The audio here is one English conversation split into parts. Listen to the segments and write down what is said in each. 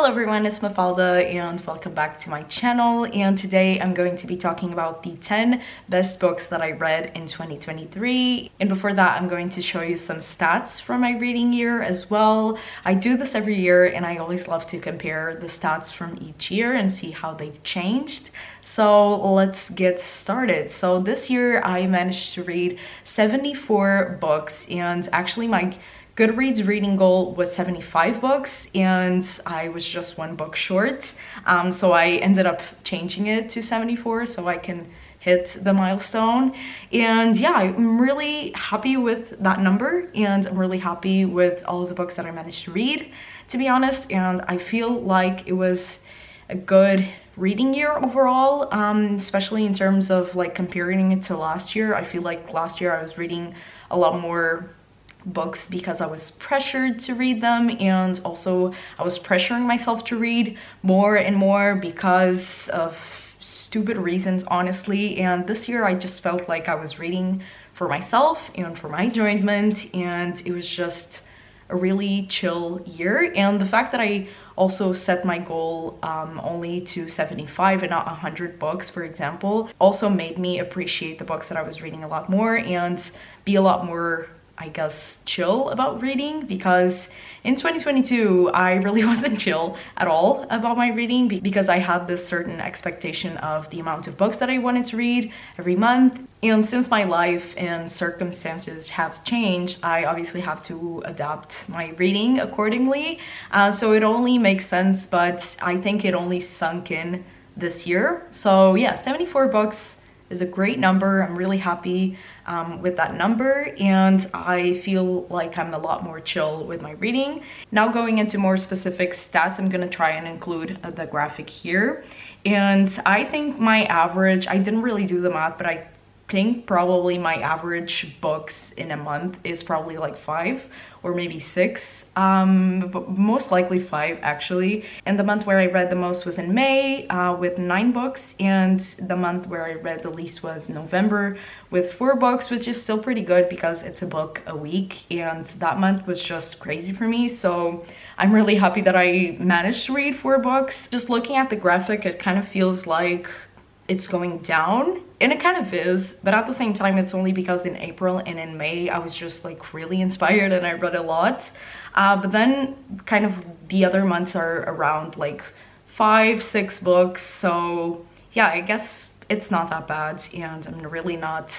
Hello everyone, it's Mafalda and welcome back to my channel, and today I'm going to be talking about the 10 best books that I read in 2023. And before that, I'm going to show you some stats from my reading year as well. I do this every year and I always love to compare the stats from each year and see how they've changed. So let's get started. So this year I managed to read 74 books, and actually my Goodreads reading goal was 75 books and I was just one book short. So I ended up changing it to 74 so I can hit the milestone. And yeah, I'm really happy with that number, and I'm really happy with all of the books that I managed to read, to be honest. And I feel like it was a good reading year overall, especially in terms of like comparing it to last year. I feel like last year I was reading a lot more books because I was pressured to read them, and also I was pressuring myself to read more and more because of stupid reasons, honestly. And this year I just felt like I was reading for myself and for my enjoyment, and it was just a really chill year. And the fact that I also set my goal only to 75 and not 100 books, for example, also made me appreciate the books that I was reading a lot more and be a lot more, I guess, chill about reading, because in 2022 I really wasn't chill at all about my reading because I had this certain expectation of the amount of books that I wanted to read every month. And since my life and circumstances have changed, I obviously have to adapt my reading accordingly. So it only makes sense, but I think it only sunk in this year. So yeah, 74 books is a great number. I'm really happy with that number, and I feel like I'm a lot more chill with my reading. Now going into more specific stats, I'm gonna try and include the graphic here. And I think my average, I didn't really do the math, but I think probably my average books in a month is probably like 5 or maybe 6, but most likely 5 actually. And the month where I read the most was in May with 9 books, and the month where I read the least was November with 4 books, which is still pretty good because it's a book a week, and that month was just crazy for me. So I'm really happy that I managed to read 4 books. Just looking at the graphic, it kind of feels like it's going down, and it kind of is, but at the same time it's only because in April and in May I was just like really inspired and I read a lot, but then kind of the other months are around like 5-6 books. So yeah, I guess it's not that bad and I'm really not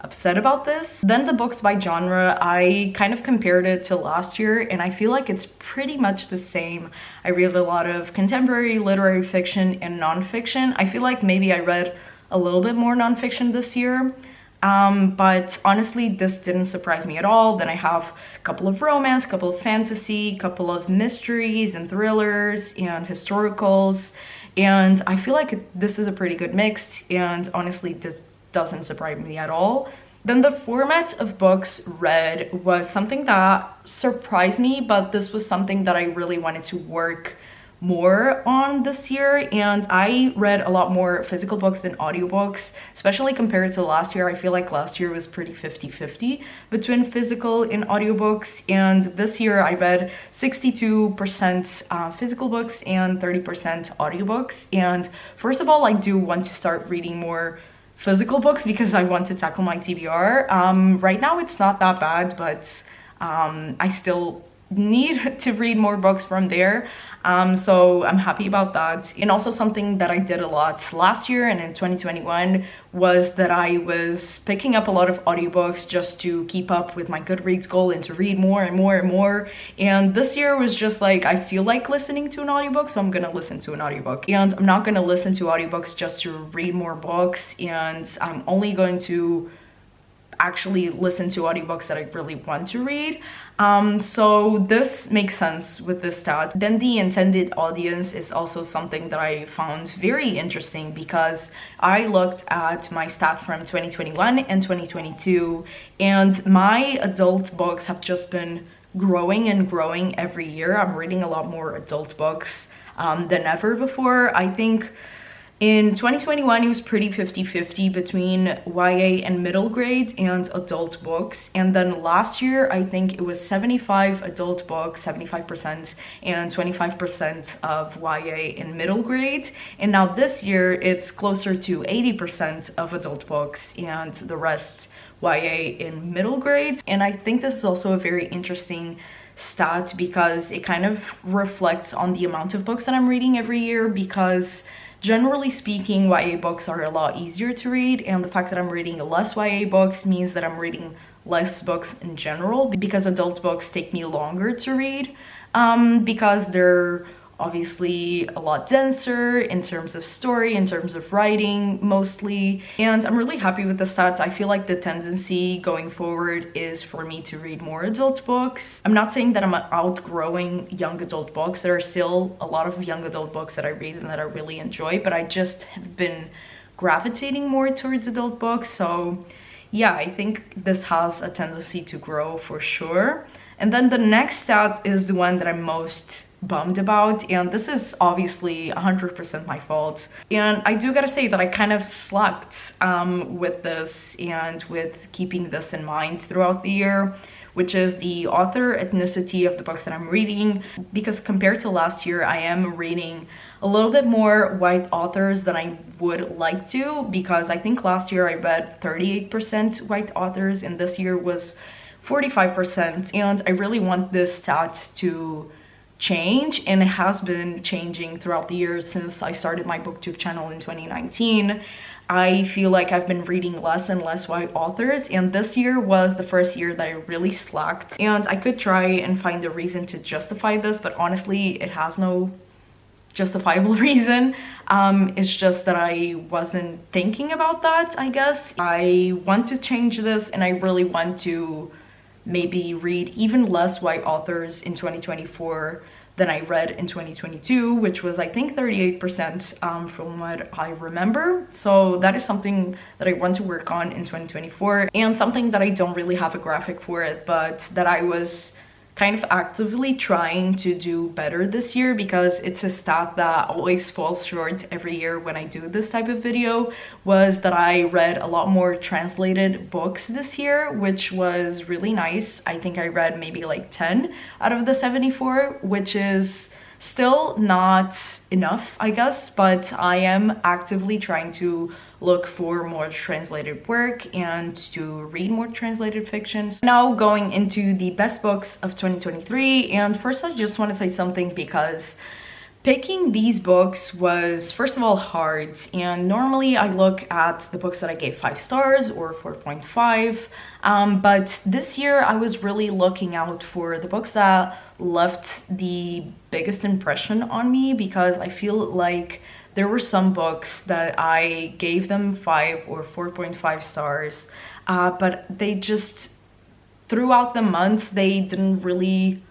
upset about this. Then the books by genre, I kind of compared it to last year and I feel like it's pretty much the same. I read a lot of contemporary literary fiction and nonfiction. I feel like maybe I read a little bit more nonfiction this year, but honestly this didn't surprise me at all. Then I have a couple of romance, a couple of fantasy, a couple of mysteries and thrillers and historicals, and I feel like this is a pretty good mix, and honestly this doesn't surprise me at all. Then the format of books read was something that surprised me, but this was something that I really wanted to work more on this year, and I read a lot more physical books than audiobooks, especially compared to last year. I feel like last year was pretty 50-50 between physical and audiobooks, and this year I read 62% physical books and 30% audiobooks. And first of all, I do want to start reading more physical books because I want to tackle my TBR. Right now it's not that bad, but I still need to read more books from there. So I'm happy about that. And also something that I did a lot last year and in 2021 was that I was picking up a lot of audiobooks just to keep up with my Goodreads goal and to read more and more and more. And this year was just like, I feel like listening to an audiobook, so I'm gonna listen to an audiobook. And I'm not gonna listen to audiobooks just to read more books, and I'm only going to actually listen to audiobooks that I really want to read. So this makes sense with this stat. Then the intended audience is also something that I found very interesting because I looked at my stat from 2021 and 2022, and my adult books have just been growing and growing every year. I'm reading a lot more adult books than ever before. I think In 2021, it was pretty 50-50 between YA and middle grade and adult books. And then last year, I think it was 75 adult books, 75%, and 25% of YA in middle grade. And now this year, it's closer to 80% of adult books and the rest YA in middle grade. And I think this is also a very interesting stat because it kind of reflects on the amount of books that I'm reading every year, because generally speaking, YA books are a lot easier to read, and the fact that I'm reading less YA books means that I'm reading less books in general, because adult books take me longer to read, because they're obviously a lot denser in terms of story, in terms of writing mostly. And I'm really happy with the stats. I feel like the tendency going forward is for me to read more adult books. I'm not saying that I'm outgrowing young adult books. There are still a lot of young adult books that I read and that I really enjoy, but I just have been gravitating more towards adult books. So yeah, I think this has a tendency to grow for sure. And then the next stat is the one that I'm most bummed about, and this is obviously 100% my fault. And I do gotta say that I kind of slacked with this and with keeping this in mind throughout the year, which is the author ethnicity of the books that I'm reading, because compared to last year, I am reading a little bit more white authors than I would like to, because I think last year I read 38% white authors and this year was 45%, and I really want this stat to change, and it has been changing throughout the year since I started my booktube channel in 2019. I feel like I've been reading less and less white authors, and this year was the first year that I really slacked. And I could try and find a reason to justify this, but honestly it has no justifiable reason. It's just that I wasn't thinking about that, I guess. I want to change this, and I really want to maybe read even less white authors in 2024 than I read in 2022, which was I think 38% from what I remember. So that is something that I want to work on in 2024, and something that I don't really have a graphic for it, but that I was kind of actively trying to do better this year, because it's a stat that always falls short every year when I do this type of video, was that I read a lot more translated books this year, which was really nice. I think I read maybe like 10 out of the 74, which is still not enough, I guess, but I am actively trying to look for more translated work and to read more translated fictions. Now going into the best books of 2023, and first I just want to say something, because picking these books was first of all hard, and normally I look at the books that I gave 5 stars or 4.5, but this year I was really looking out for the books that left the biggest impression on me, because I feel like there were some books that I gave them 5 or 4.5 stars, but they just, throughout the months, they didn't really,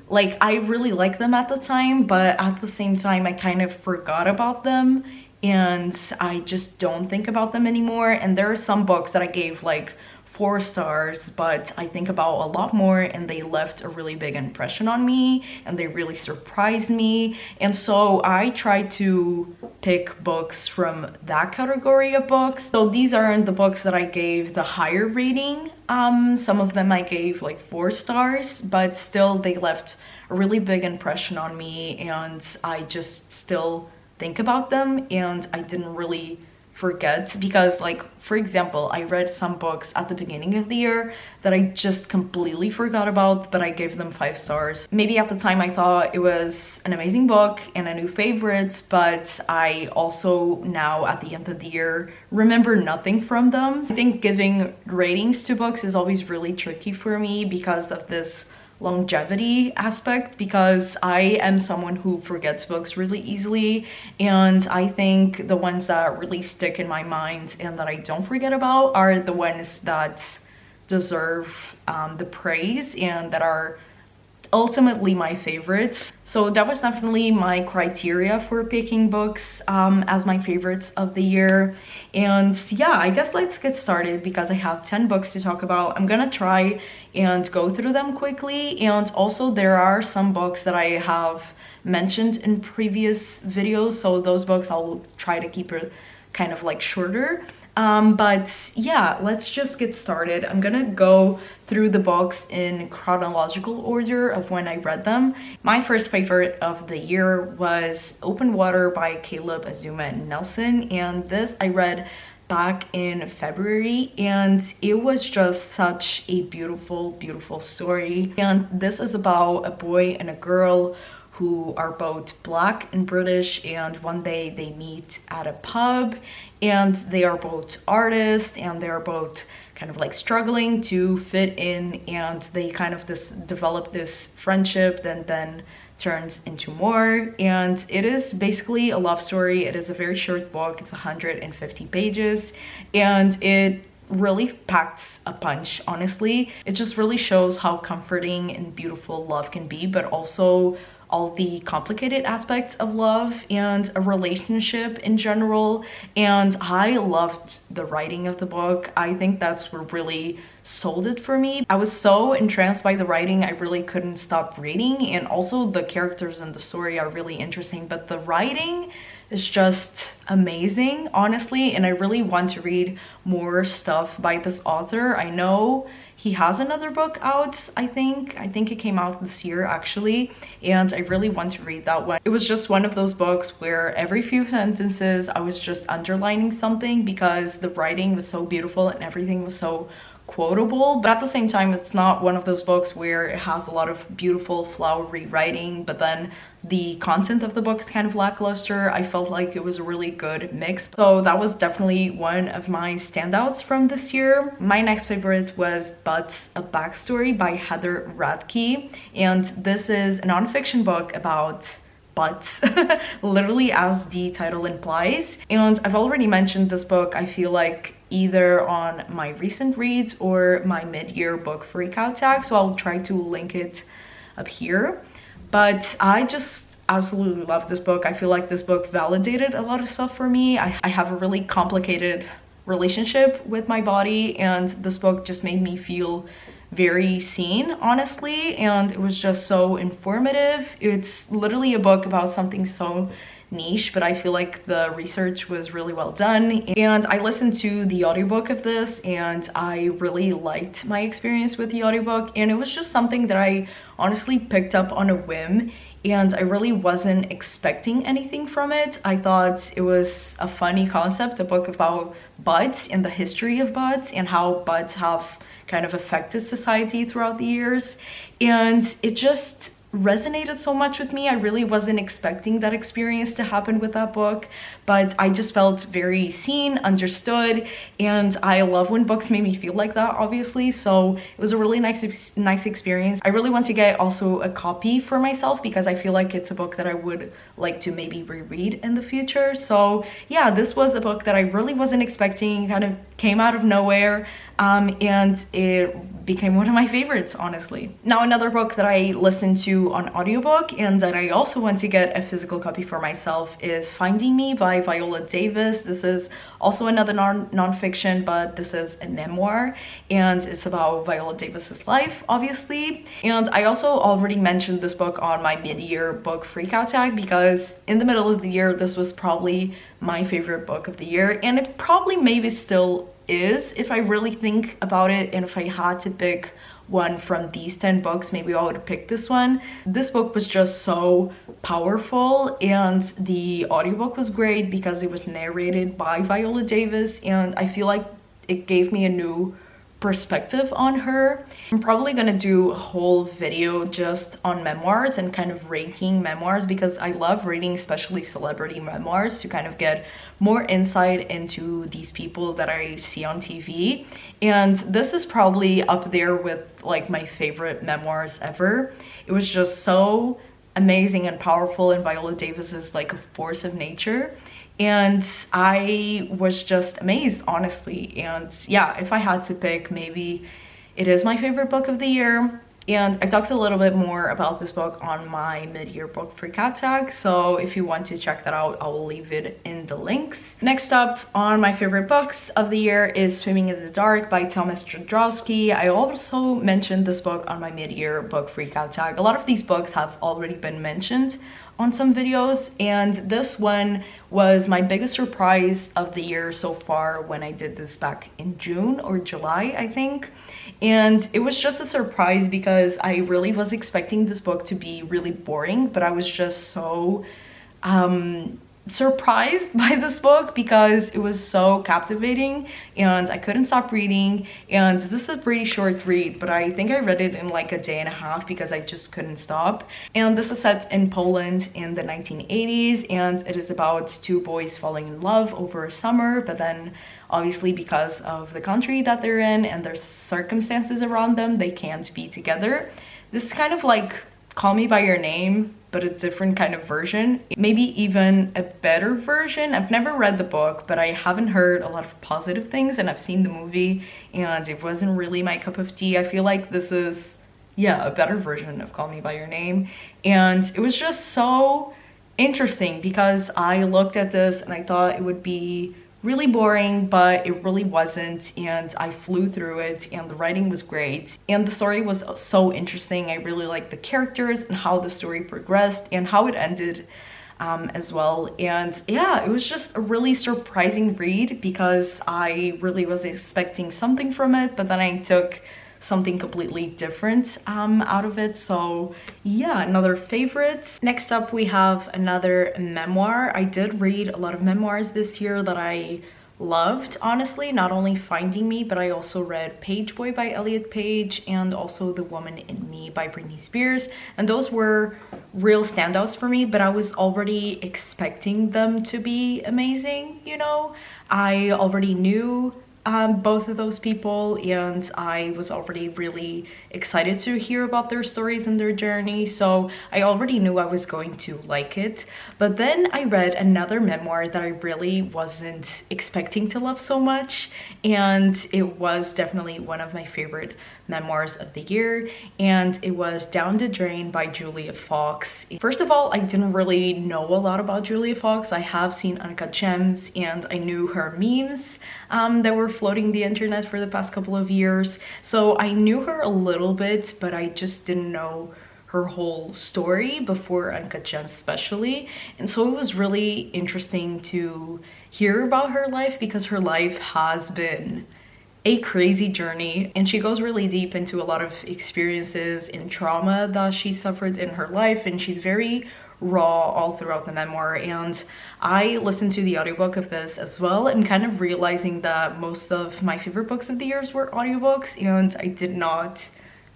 like, I really liked them at the time, but at the same time, I kind of forgot about them, and I just don't think about them anymore. And there are some books that I gave like 4 stars, but I think about a lot more, and they left a really big impression on me, and they really surprised me. And so I try to pick books from that category of books. So these aren't the books that I gave the higher rating. Some of them I gave like 4 stars, but still they left a really big impression on me, and I just still think about them, and I didn't really forget, because, like, for example, I read some books at the beginning of the year that I just completely forgot about, but I gave them 5 stars. Maybe at the time I thought it was an amazing book and a new favorite, but I also now at the end of the year remember nothing from them. I think giving ratings to books is always really tricky for me because of this longevity aspect, because I am someone who forgets books really easily, and I think the ones that really stick in my mind and that I don't forget about are the ones that deserve the praise and that are ultimately my favorites. So that was definitely my criteria for picking books as my favorites of the year. And yeah, I guess let's get started because I have 10 books to talk about. I'm gonna try and go through them quickly, and also there are some books that I have mentioned in previous videos, so those books I'll try to keep it kind of like shorter. But yeah, let's just get started. I'm gonna go through the books in chronological order of when I read them. My first favorite of the year was Open Water by Caleb Azuma Nelson, and this I read back in February, and it was just such a beautiful story. And this is about a boy and a girl who are both Black and British, and one day they meet at a pub, and they are both artists, and they're both kind of like struggling to fit in, and they kind of develop this friendship that then turns into more. And it is basically a love story. It is a very short book. It's 150 pages, and it really packs a punch. Honestly, it just really shows how comforting and beautiful love can be, but also all the complicated aspects of love and a relationship in general. And I loved the writing of the book. I think that's what really sold it for me. I was so entranced by the writing, I really couldn't stop reading, and also the characters and the story are really interesting, but the writing is just amazing, honestly, and I really want to read more stuff by this author. I know he has another book out, I think it came out this year actually, and I really want to read that one. It was just one of those books where every few sentences I was just underlining something because the writing was so beautiful and everything was so quotable, but at the same time it's not one of those books where it has a lot of beautiful flowery writing but then the content of the book is kind of lackluster. I felt like it was a really good mix, so that was definitely one of my standouts from this year. My next favorite was Butts, A Backstory by Heather Radke, and this is a nonfiction book about butts, literally as the title implies. And I've already mentioned this book, I feel like, either on my recent reads or my mid-year book freakout tag, so I'll try to link it up here. But I just absolutely love this book. I feel like this book validated a lot of stuff for me. I have a really complicated relationship with my body, and this book just made me feel very seen, honestly, and it was just so informative. It's literally a book about something so niche, but I feel like the research was really well done. And I listened to the audiobook of this, and I really liked my experience with the audiobook, and it was just something that I honestly picked up on a whim, and I really wasn't expecting anything from it. I thought it was a funny concept, a book about butts and the history of butts and how butts have kind of affected society throughout the years, and it just resonated so much with me. I really wasn't expecting that experience to happen with that book, but I just felt very seen, understood, and I love when books make me feel like that, obviously. So it was a really nice experience. I really want to get also a copy for myself because I feel like it's a book that I would like to maybe reread in the future. So yeah, this was a book that I really wasn't expecting, kind of came out of nowhere, and it became one of my favorites, honestly. Now, another book that I listened to on audiobook and that I also want to get a physical copy for myself is Finding Me by Viola Davis. This is also another non-fiction, but this is a memoir, and it's about Viola Davis's life, obviously. And I also already mentioned this book on my mid-year book freakout tag because in the middle of the year, this was probably my favorite book of the year, and it probably maybe still is if I really think about it, and if I had to pick one from these 10 books, maybe I would pick this one. This book was just so powerful, and the audiobook was great because it was narrated by Viola Davis, and I feel like it gave me a new perspective on her. I'm probably gonna do a whole video just on memoirs and kind of ranking memoirs because I love reading, especially celebrity memoirs, to kind of get more insight into these people that I see on TV. And this is probably up there with like my favorite memoirs ever. It was just so amazing and powerful, and Viola Davis is like a force of nature. And I was just amazed, honestly. And yeah, if I had to pick, maybe it is my favorite book of the year. And I talked a little bit more about this book on my mid-year book freak out tag, so if you want to check that out, I will leave it in the links. Next up on my favorite books of the year is Swimming in the Dark by Thomas Jodorowsky. I also mentioned this book on my mid-year book freak out tag. A lot of these books have already been mentioned on some videos, and this one was my biggest surprise of the year so far when I did this back in June or July, I think. And it was just a surprise because I really was expecting this book to be really boring, but I was just so surprised by this book because it was so captivating and I couldn't stop reading. And this is a pretty short read, but I think I read it in like a day and a half because I just couldn't stop. And this is set in Poland in the 1980s, and it is about two boys falling in love over a summer, but then obviously because of the country that they're in and their circumstances around them, they can't be together. This is kind of like Call Me by Your Name, but a different kind of version, maybe even a better version. I've never read the book, but I haven't heard a lot of positive things, and I've seen the movie and it wasn't really my cup of tea. I feel like this is, yeah, a better version of Call Me by Your Name. And it was just so interesting because I looked at this and I thought it would be really boring, but it really wasn't, and I flew through it, and the writing was great and the story was so interesting. I really liked the characters and how the story progressed and how it ended as well. And yeah, it was just a really surprising read because I really was expecting something from it, but then I took something completely different out of it. So yeah, another favorite. Next up we have another memoir. I did read a lot of memoirs this year that I loved, honestly. Not only Finding Me, but I also read Page Boy by Elliot Page and also The Woman in Me by Britney Spears, and those were real standouts for me, but I was already expecting them to be amazing, you know. I already knew both of those people, and I was already really excited to hear about their stories and their journey, so I already knew I was going to like it. But then I read another memoir that I really wasn't expecting to love so much, and it was definitely one of my favorite memoirs of the year, and it was Down the Drain by Julia Fox. First of all, I didn't really know a lot about Julia Fox. I have seen Uncut Gems and I knew her memes that were floating the internet for the past couple of years, so I knew her a little bit, but I just didn't know her whole story before Uncut Gems especially. And so it was really interesting to hear about her life because her life has been a crazy journey, and she goes really deep into a lot of experiences and trauma that she suffered in her life, and she's very raw all throughout the memoir. And I listened to the audiobook of this as well and kind of realizing that most of my favorite books of the years were audiobooks, and I did not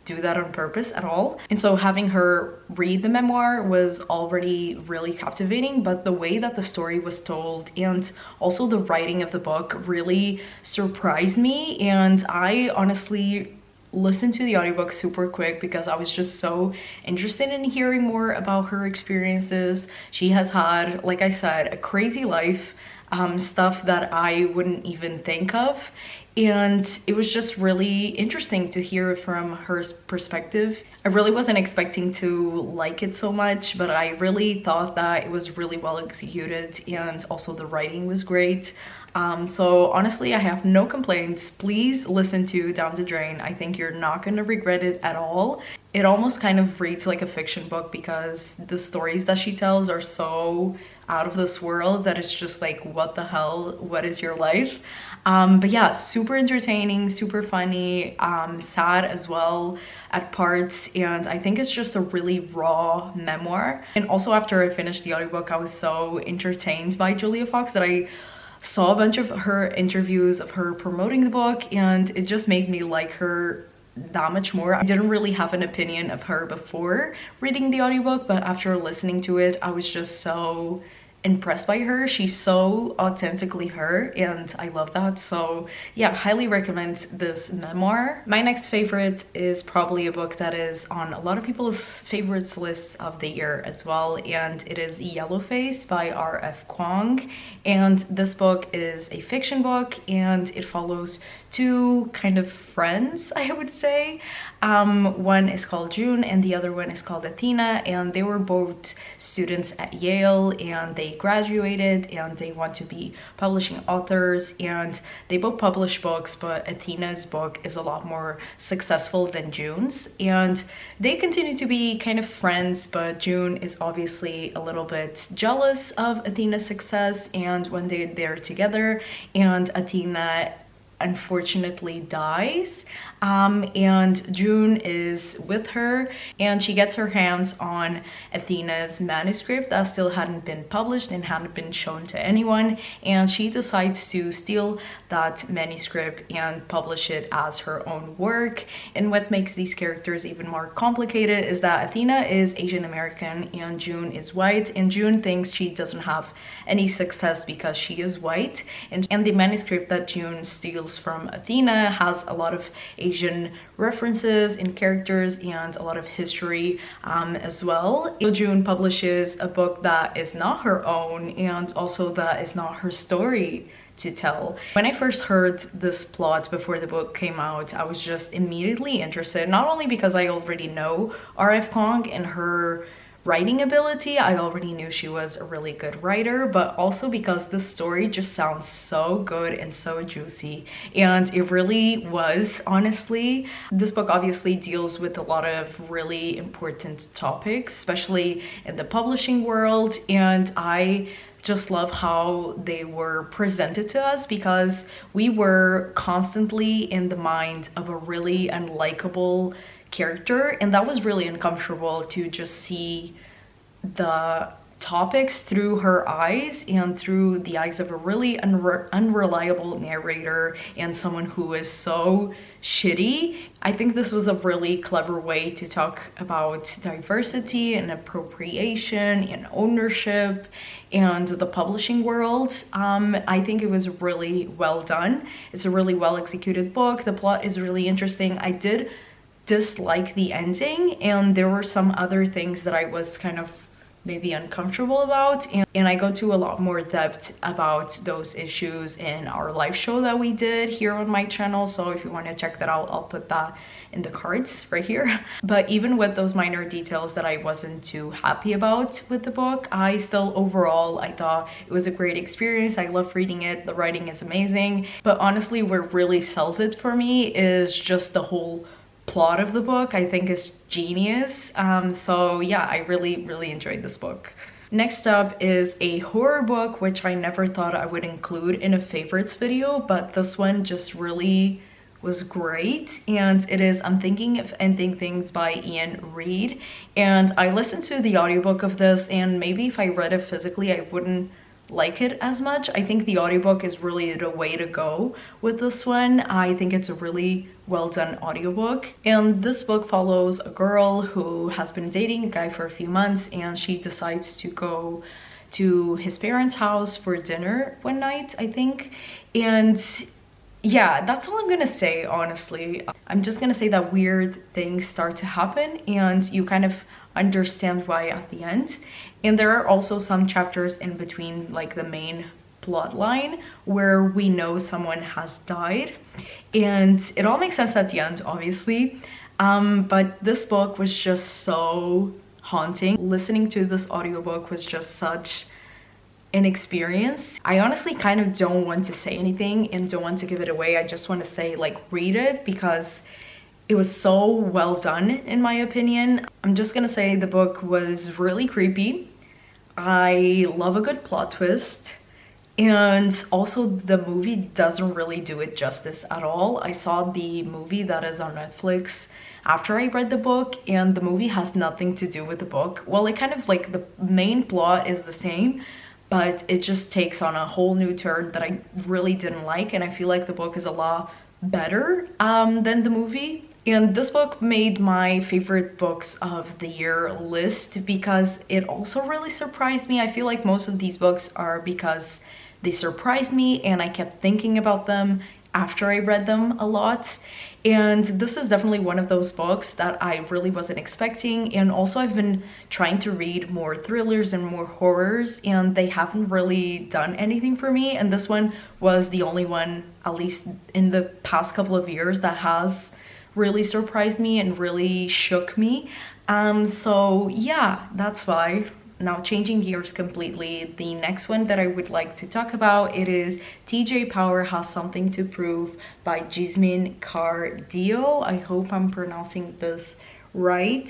do that on purpose at all. And so having her read the memoir was already really captivating, but the way that the story was told and also the writing of the book really surprised me. And I honestly listened to the audiobook super quick because I was just so interested in hearing more about her experiences. She has had, like I said, a crazy life, stuff that I wouldn't even think of. And it was just really interesting to hear from her perspective. I really wasn't expecting to like it so much, but I really thought that it was really well executed, and also the writing was great. So honestly, I have no complaints. Please listen to Down the Drain. I think you're not gonna regret it at all. It almost kind of reads like a fiction book because the stories that she tells are so out of this world that it's just like, what the hell, what is your life? But yeah, super entertaining, super funny, sad as well at parts, and I think it's just a really raw memoir. And also after I finished the audiobook, I was so entertained by Julia Fox that I saw a bunch of her interviews of her promoting the book, and it just made me like her that much more. I didn't really have an opinion of her before reading the audiobook, but after listening to it, I was just so impressed by her. She's so authentically her, and I love that. So yeah, highly recommend this memoir. My next favorite is probably a book that is on a lot of people's favorites lists of the year as well, and it is Yellowface by R.F. Kuang. And this book is a fiction book, and it follows two kind of friends, I would say. One is called June and the other one is called Athena, and they were both students at Yale, and they graduated and they want to be publishing authors, and they both publish books, but Athena's book is a lot more successful than June's, and they continue to be kind of friends, but June is obviously a little bit jealous of Athena's success, and when they're together and Athena unfortunately dies, and June is with her, and she gets her hands on Athena's manuscript that still hadn't been published and hadn't been shown to anyone, and she decides to steal that manuscript and publish it as her own work. And what makes these characters even more complicated is that Athena is Asian American and June is white, and June thinks she doesn't have any success because she is white, and the manuscript that June steals from Athena has a lot of Asian references and characters and a lot of history as well. So June publishes a book that is not her own, and also that is not her story to tell. When I first heard this plot before the book came out, I was just immediately interested, not only because I already know R.F. Kuang and her writing ability, I already knew she was a really good writer, but also because the story just sounds so good and so juicy, and it really was, honestly. This book obviously deals with a lot of really important topics, especially in the publishing world, and I just love how they were presented to us, because we were constantly in the mind of a really unlikable character, and that was really uncomfortable to just see the topics through her eyes and through the eyes of a really unreliable narrator and someone who is so shitty. I think this was a really clever way to talk about diversity and appropriation and ownership and the publishing world. I think it was really well done. It's a really well executed book. The plot is really interesting. I did dislike the ending, and there were some other things that I was kind of maybe uncomfortable about, and I go to a lot more depth about those issues in our live show that we did here on my channel, so if you want to check that out, I'll put that in the cards right here. But even with those minor details that I wasn't too happy about with the book, I still overall I thought it was a great experience. I love reading it. The writing is amazing, but honestly what really sells it for me is just the whole plot of the book. I think is genius. So yeah, I really enjoyed this book. Next up is a horror book, which I never thought I would include in a favorites video, but this one just really was great, and it is I'm Thinking of Ending Things by Ian Reid. And I listened to the audiobook of this, and maybe if I read it physically I wouldn't like it as much. I think the audiobook is really the way to go with this one. I think it's a really well done audiobook, and this book follows a girl who has been dating a guy for a few months, and she decides to go to his parents' house for dinner one night, I think. And yeah, that's all I'm gonna say, honestly. I'm just gonna say that weird things start to happen and you kind of understand why at the end. And there are also some chapters in between, like the main plot line, where we know someone has died, and it all makes sense at the end, obviously. But this book was just so haunting. Listening to this audiobook was just such an experience. I honestly kind of don't want to say anything and don't want to give it away. I just want to say, like, read it, because it was so well done in my opinion. I'm just gonna say the book was really creepy. I love a good plot twist, and also the movie doesn't really do it justice at all. I saw the movie that is on Netflix after I read the book, and the movie has nothing to do with the book. Well, it kind of, like, the main plot is the same, but it just takes on a whole new turn that I really didn't like, and I feel like the book is a lot better than the movie. And this book made my favorite books of the year list because it also really surprised me. I feel like most of these books are because they surprised me and I kept thinking about them after I read them a lot. And this is definitely one of those books that I really wasn't expecting. And also I've been trying to read more thrillers and more horrors, and they haven't really done anything for me. And this one was the only one, at least in the past couple of years, that has really surprised me and really shook me. So yeah, that's why. Now changing gears completely, the next one that I would like to talk about, it is TJ Power Has Something to Prove by Jasmine Cardio. I hope I'm pronouncing this right.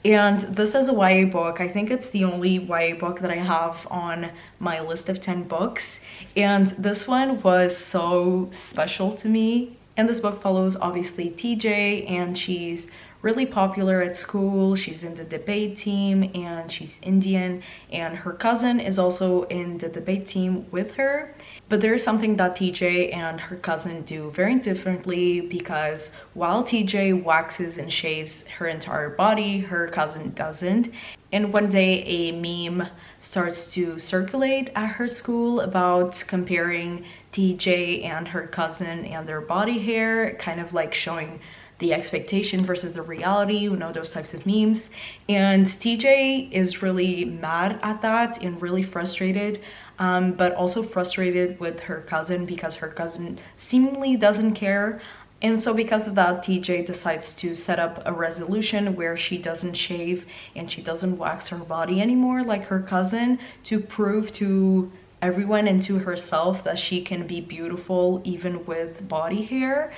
And this is a YA book. I think it's the only YA book that I have on my list of 10 books. And this one was so special to me. And this book follows obviously TJ, and she's really popular at school. She's in the debate team and she's Indian, and her cousin is also in the debate team with her. But there is something that TJ and her cousin do very differently, because while TJ waxes and shaves her entire body, her cousin doesn't. And one day a meme starts to circulate at her school about comparing TJ and her cousin and their body hair, kind of like showing the expectation versus the reality, you know, those types of memes. And TJ is really mad at that and really frustrated, but also frustrated with her cousin because her cousin seemingly doesn't care. And so because of that, TJ decides to set up a resolution where she doesn't shave and she doesn't wax her body anymore like her cousin, to prove to everyone and to herself that she can be beautiful even with body hair.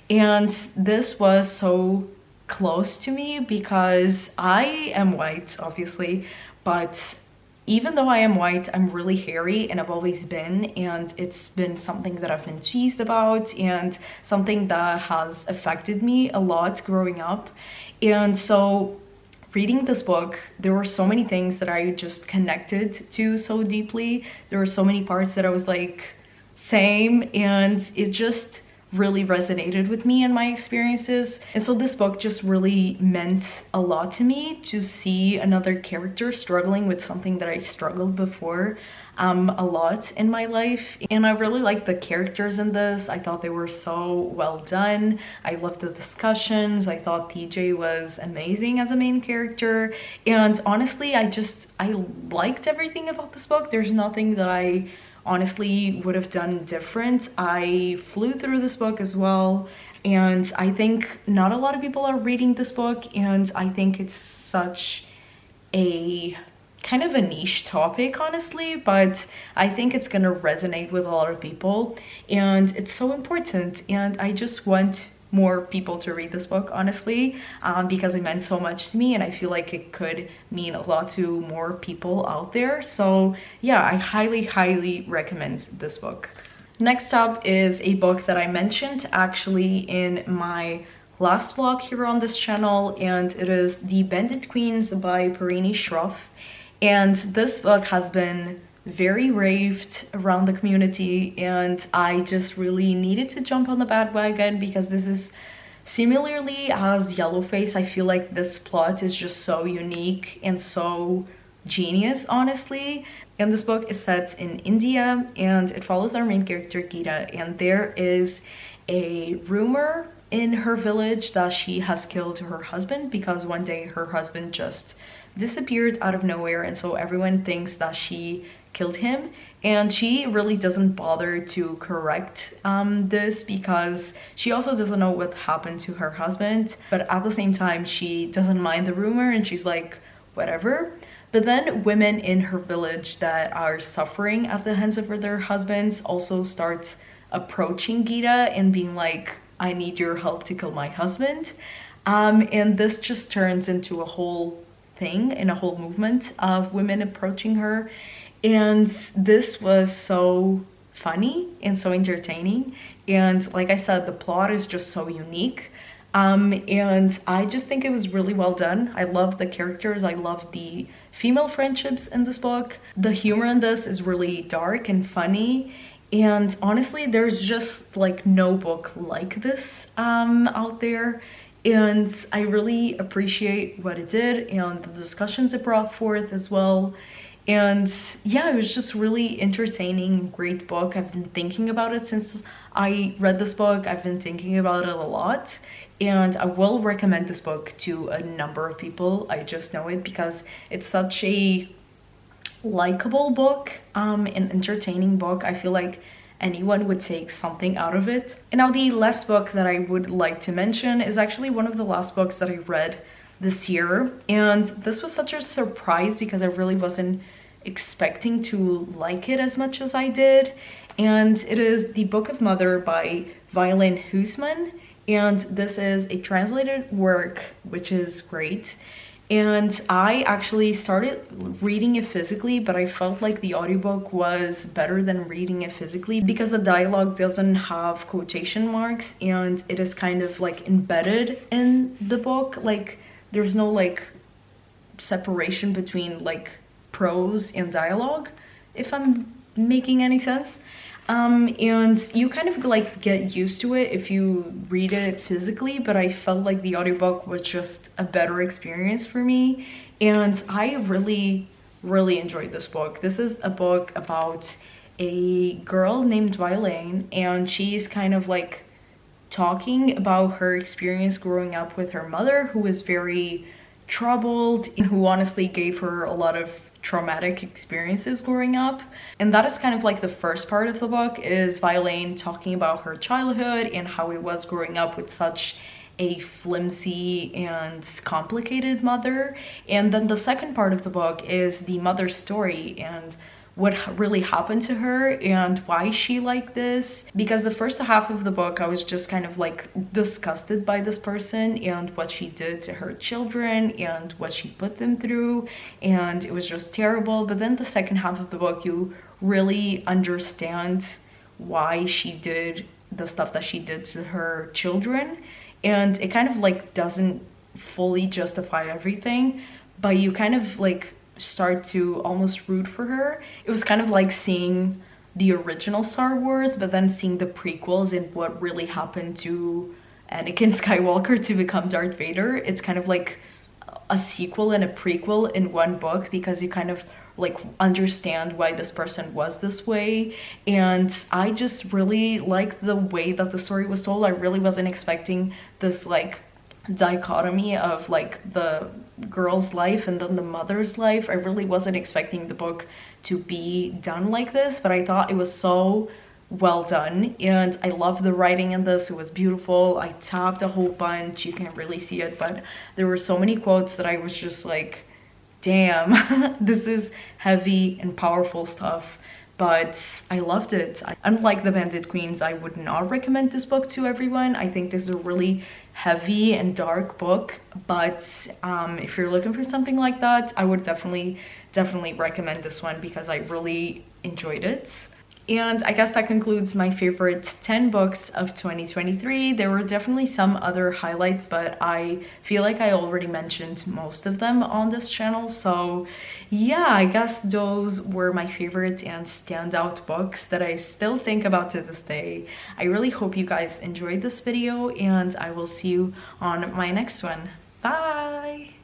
And this was so close to me because I am white, obviously, but even though I am white, I'm really hairy, and I've always been, and it's been something that I've been teased about and something that has affected me a lot growing up. And so reading this book, there were so many things that I just connected to so deeply. There were so many parts that I was like, same, and it just really resonated with me and my experiences. And so this book just really meant a lot to me, to see another character struggling with something that I struggled before a lot in my life. And I really liked the characters in this. I thought they were so well done. I loved the discussions. I thought TJ was amazing as a main character. And honestly, I liked everything about this book. There's nothing that I honestly would have done different. I flew through this book as well, and I think not a lot of people are reading this book, and I think it's such a kind of a niche topic, honestly, but I think it's gonna resonate with a lot of people, and it's so important. And I just want more people to read this book, honestly, because it meant so much to me, and I feel like it could mean a lot to more people out there. So yeah, I highly recommend this book. Next up is a book that I mentioned actually in my last vlog here on this channel, and it is The Bandit Queens by Parini Shroff. And this book has been very raved around the community, and I just really needed to jump on the bandwagon because this is similarly as Yellowface. I feel like this plot is just so unique and so genius, honestly. And this book is set in India, and it follows our main character Geeta, and there is a rumor in her village that she has killed her husband, because one day her husband just disappeared out of nowhere, and so everyone thinks that she killed him. And she really doesn't bother to correct this, because she also doesn't know what happened to her husband, but at the same time she doesn't mind the rumor and she's like, whatever. But then women in her village that are suffering at the hands of their husbands also start approaching Geeta and being like, I need your help to kill my husband. And this just turns into a whole thing and a whole movement of women approaching her. And this was so funny and so entertaining. And like I said, the plot is just so unique. And I just think it was really well done. I love the characters. I love the female friendships in this book. The humor in this is really dark and funny. And honestly, there's just like no book like this out there. And I really appreciate what it did and the discussions it brought forth as well. And yeah, it was just really entertaining, great book. I've been thinking about it since I read this book. I've been thinking about it a lot, and I will recommend this book to a number of people. I just know it because it's such a likable book, an entertaining book. I feel like anyone would take something out of it. And now the last book that I would like to mention is actually one of the last books that I read this year, and this was such a surprise because I really wasn't expecting to like it as much as I did. And it is The Book of Mother by Violin Huisman, and this is a translated work, which is great. And I actually started reading it physically, but I felt like the audiobook was better than reading it physically because the dialogue doesn't have quotation marks and it is kind of like embedded in the book. Like there's no like separation between like prose and dialogue, if I'm making any sense. And you kind of like get used to it if you read it physically, but I felt like the audiobook was just a better experience for me, and I really enjoyed this book. This is a book about a girl named Violaine, and she's kind of like talking about her experience growing up with her mother, who was very troubled and who honestly gave her a lot of traumatic experiences growing up. And that is kind of like the first part of the book, is Violaine talking about her childhood and how it was growing up with such a flimsy and complicated mother. And then the second part of the book is the mother's story and what really happened to her and why she liked this. Because the first half of the book I was just kind of like disgusted by this person and what she did to her children and what she put them through, and it was just terrible. But then the second half of the book you really understand why she did the stuff that she did to her children, and it kind of like doesn't fully justify everything, but you kind of like start to almost root for her. It was kind of like seeing the original Star Wars, but then seeing the prequels and what really happened to Anakin Skywalker to become Darth Vader. It's kind of like a sequel and a prequel in one book, because you kind of like understand why this person was this way. And I just really liked the way that the story was told. I really wasn't expecting this like dichotomy of like the girl's life and then the mother's life. I really wasn't expecting the book to be done like this, but I thought it was so well done, and I love the writing in this. It was beautiful. I tapped a whole bunch, you can't really see it, but there were so many quotes that I was just like, damn, this is heavy and powerful stuff. But I loved it. Unlike the Bandit Queens, I would not recommend this book to everyone. I think this is a really heavy and dark book, but if you're looking for something like that, I would definitely recommend this one because I really enjoyed it. And I guess that concludes my favorite 10 books of 2023. There were definitely some other highlights, but I feel like I already mentioned most of them on this channel. So yeah, I guess those were my favorite and standout books that I still think about to this day. I really hope you guys enjoyed this video, and I will see you on my next one. Bye!